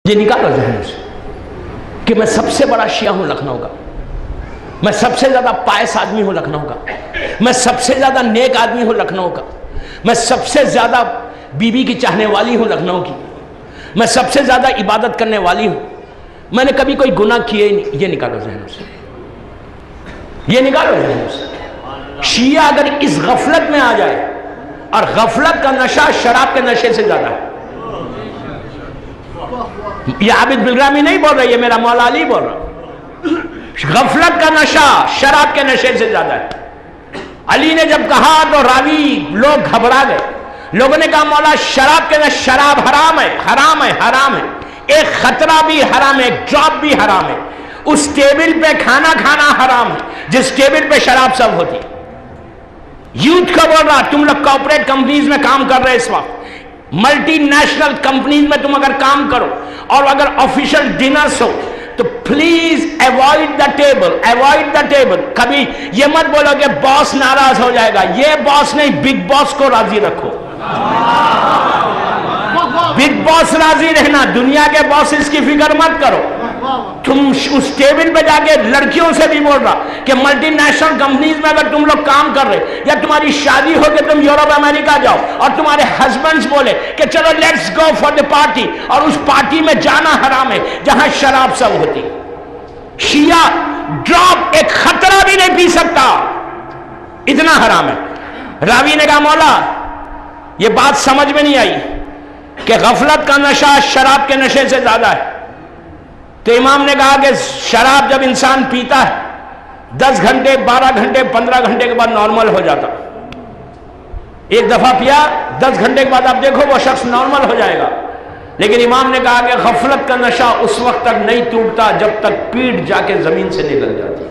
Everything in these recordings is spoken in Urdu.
یہ نکالو ذہن سے کہ میں سب سے بڑا شیعہ ہوں لکھنؤ کا، میں سب سے زیادہ پائس آدمی ہوں لکھنؤ کا، میں سب سے زیادہ نیک آدمی ہوں لکھنؤ کا، میں سب سے زیادہ بیوی کی چاہنے والی ہوں لکھنؤ کی، میں سب سے زیادہ عبادت کرنے والی ہوں، میں نے کبھی کوئی گناہ کیے ہی نہیں. یہ نکالو ذہنوں سے، یہ نکالو ذہنوں سے. شیعہ اگر اس غفلت میں آ جائے، اور غفلت کا نشہ شراب کے نشے سے زیادہ ہے. یہ عابد بلرامی نہیں بول رہا، یہ میرا مولا علی بول رہا. غفلت کا نشہ شراب کے نشے سے زیادہ ہے. علی نے جب کہا تو راوی لوگ گھبرا گئے. لوگوں نے کہا مولا شراب کے نشے، شراب حرام ہے، حرام ہے، حرام ہے. ایک خطرہ بھی حرام ہے، ایک ڈراپ بھی حرام ہے. اس ٹیبل پہ کھانا کھانا حرام ہے جس ٹیبل پہ شراب سب ہوتی. یوتھ کا بول رہا، تم لوگ کارپوریٹ کمپنیز میں کام کر رہے اس وقت، ملٹی نیشنل کمپنیز میں تم اگر کام کرو اور اگر آفیشل ڈنرز ہو تو please avoid the table, avoid the table. کبھی یہ مت بولو کہ باس ناراض ہو جائے گا. یہ باس نہیں، بگ باس کو راضی رکھو. بگ باس راضی رہنا، دنیا کے باسز کی فکر مت کرو. تم اس ٹیبل پہ جا کے لڑکیوں سے بھی بول رہا کہ ملٹی نیشنل کمپنیز میں اگر تم لوگ کام کر رہے، یا تمہاری شادی ہو کہ تم یورپ امریکہ جاؤ اور تمہارے ہسبینڈز بولے کہ چلو let's go for the party, اور اس پارٹی میں جانا حرام ہے جہاں شراب سب ہوتی. شیعہ ڈراپ ایک خطرہ بھی نہیں پی سکتا، اتنا حرام ہے. راوی نے کہا مولا یہ بات سمجھ میں نہیں آئی کہ غفلت کا نشہ شراب کے نشے سے زیادہ ہے. تو امام نے کہا کہ شراب جب انسان پیتا ہے 10 گھنٹے 12 گھنٹے 15 گھنٹے کے بعد نارمل ہو جاتا. ایک دفعہ پیا 10 گھنٹے کے بعد آپ دیکھو وہ شخص نارمل ہو جائے گا. لیکن امام نے کہا کہ غفلت کا نشہ اس وقت تک نہیں ٹوٹتا جب تک پیٹ جا کے زمین سے نکل جاتی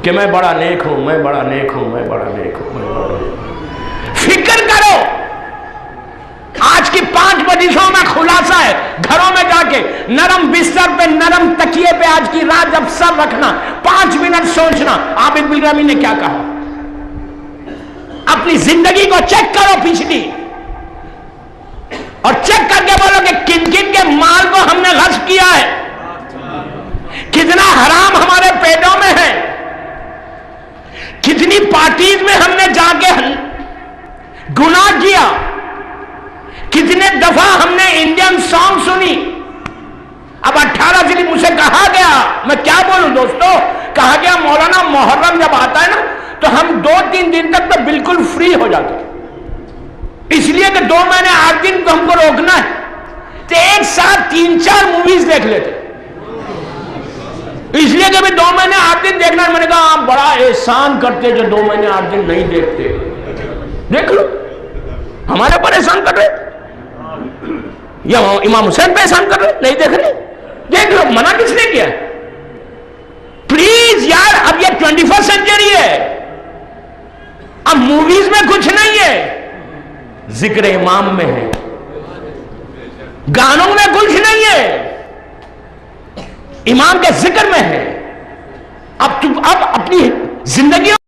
کہ میں بڑا نیک ہوں، میں بڑا نیک ہوں، میں بڑا نیک ہوں، میں بڑا نیک ہوں. فکر کرو، آج کی 5 مجلسوں میں خلاصہ ہے، گھروں میں جا کے نرم بستر پہ نرم تکیے پہ آج کی رات جب سر رکھنا، 5 منٹ سوچنا عابد بلرامی نے کیا کہا. اپنی زندگی کو چیک کرو پچھلی، اور چیک کر کے بولو کہ کن کن کے مال کو ہم نے غصب کیا ہے، کتنا حرام ہمارے پیٹوں میں ہے، کتنی پارٹیز میں ہم نے جا کے گناہ کیا، کتنے دفعہ ہم نے انڈین سانگ سنی. اب 18 سے مجھ سے کہا گیا، میں کیا بولوں دوستو، کہا گیا مولانا محرم جب آتا ہے نا تو ہم 2-3 دن تک تو بالکل فری ہو جاتے، اس لیے کہ 2 مہینے 8 دن کو ہم کو روکنا ہے، تو ایک ساتھ 3-4 موویز دیکھ لیتے، اس لیے کہ 2 مہینے 8 دن دیکھنا ہے. میں نے کہا آپ بڑا احسان کرتے جو 2 مہینے 8 دن نہیں دیکھتے. دیکھ لو ہمارے پر احسان کر رہے، یا امام حسین پہ احسان کر رہے، نہیں دیکھ رہے. دیکھ لو، منع کس نے کیا؟ پلیز یار، اب یہ 21 سینچری ہے، اب موویز میں کچھ نہیں ہے، ذکر امام میں ہے، گانوں میں کچھ نہیں ہے، امام کے ذکر میں ہے. اب اپنی زندگی